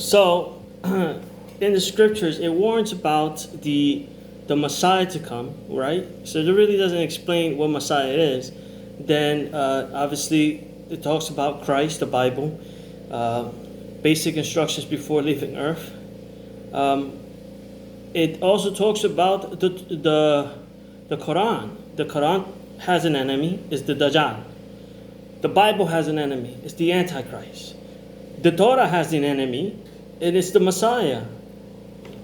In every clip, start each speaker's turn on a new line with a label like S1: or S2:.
S1: So, in the scriptures, it warns about the Messiah to come, right? So it really doesn't explain what Messiah is. Then, obviously, it talks about Christ, the Bible, basic instructions before leaving Earth. It also talks about the Quran. The Quran has an enemy, it's the Dajjal. The Bible has an enemy, it's the Antichrist. The Torah has an enemy, and it's the Messiah.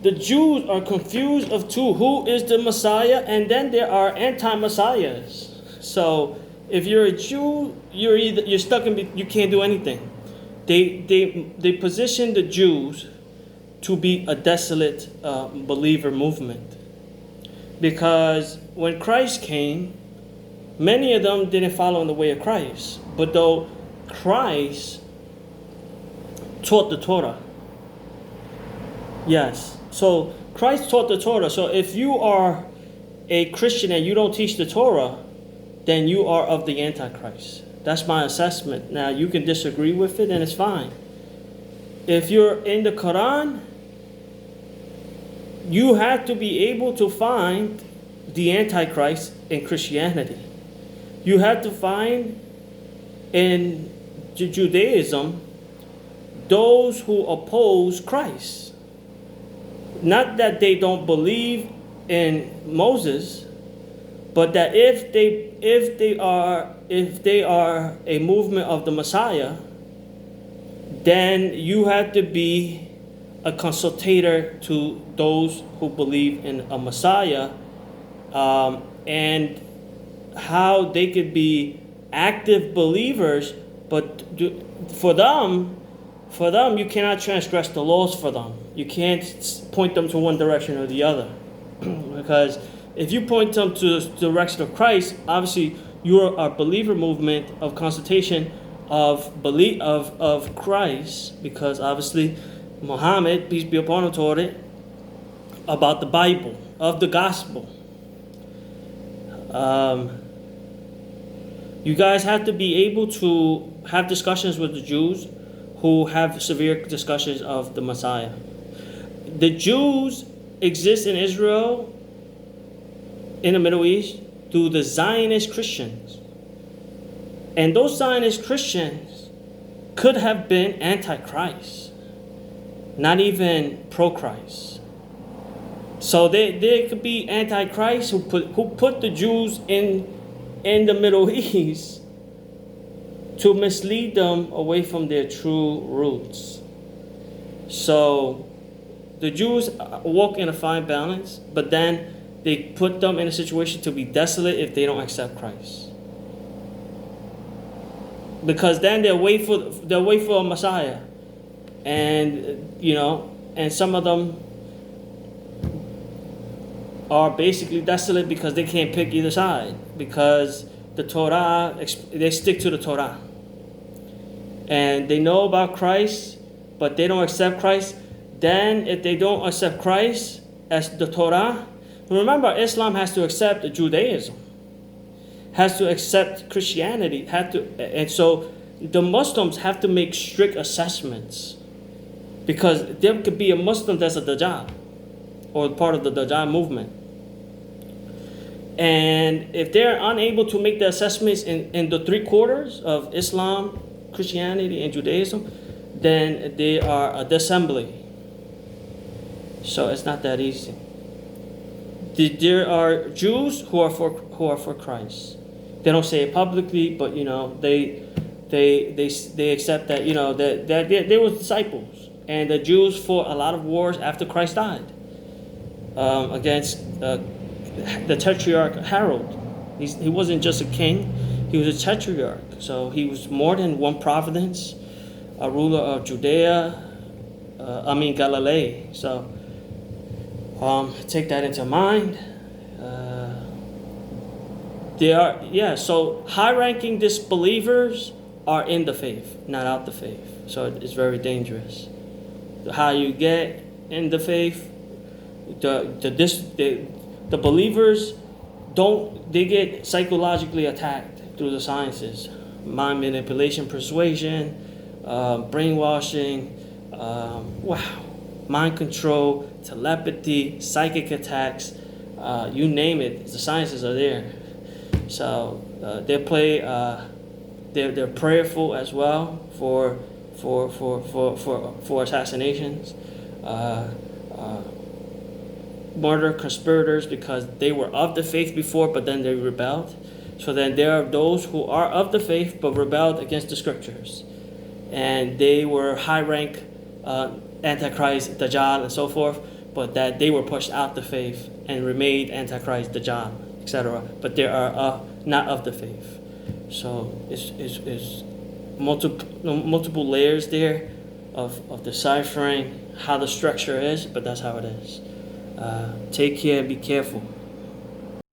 S1: The Jews are confused of who is the Messiah, and then there are anti-messiahs. So if you're a Jew, you're stuck in, you can't do anything. They position the Jews to be a desolate believer movement, because when Christ came, many of them didn't follow in the way of Christ. But though Christ taught the Torah, yes. So Christ taught the Torah. So if you are a Christian and you don't teach the Torah, then you are of the Antichrist. That's my assessment. Now, you can disagree with it, and it's fine. If you're in the Quran, you have to be able to find the Antichrist in Christianity. You have to find in Judaism those who oppose Christ. Not that they don't believe in Moses, but that if they are a movement of the Messiah, then you have to be a consultator to those who believe in a Messiah, and how they could be active believers, but for them you cannot transgress the laws for them. You can't point them to one direction or the other. Because if you point them to the direction of Christ, obviously you're a believer movement of consultation of Christ, because obviously Muhammad, peace be upon him, taught it about the Bible, of the gospel. You guys have to be able to have discussions with the Jews who have severe discussions of the Messiah. The Jews exist in Israel, in the Middle East, through the Zionist Christians. And those Zionist Christians could have been anti-Christ, not even pro-Christ. So they could be anti-Christ who put the Jews in the Middle East to mislead them away from their true roots. So the Jews walk in a fine balance, but then they put them in a situation to be desolate if they don't accept Christ. Because then they'll wait for a Messiah. And and some of them are basically desolate because they can't pick either side, because the Torah, they stick to the Torah. And they know about Christ, but they don't accept Christ. Then if they don't accept Christ as the Torah, remember, Islam has to accept Judaism, has to accept Christianity, and so the Muslims have to make strict assessments, because there could be a Muslim that's a Dajjal, or part of the Dajjal movement. And if they're unable to make the assessments in the three quarters of Islam, Christianity, and Judaism, then they are a dissembly. So it's not that easy. There are Jews who are for Christ. They don't say it publicly, but they accept that that they were disciples, and the Jews fought a lot of wars after Christ died against the Tetrarch Herod. He wasn't just a king; he was a tetrarch. So he was more than one province, a ruler of Judea, Galilee. So take that into mind. So high-ranking disbelievers are in the faith, not out the faith. So it's very dangerous. How you get in the faith, the believers they get psychologically attacked through the sciences, mind manipulation, persuasion, brainwashing, wow, mind control, telepathy, psychic attacks, you name it. The sciences are there. So they play. They're prayerful as well for assassinations. Murder conspirators because they were of the faith before, but then they rebelled. So then there are those who are of the faith but rebelled against the scriptures, and they were high rank Antichrist, Dajjal, and so forth, but that they were pushed out the faith and remained Antichrist, Dajjal, etc. But they are not of the faith. So it's multiple layers there of deciphering how the structure is, but that's how it is. Take care, be careful.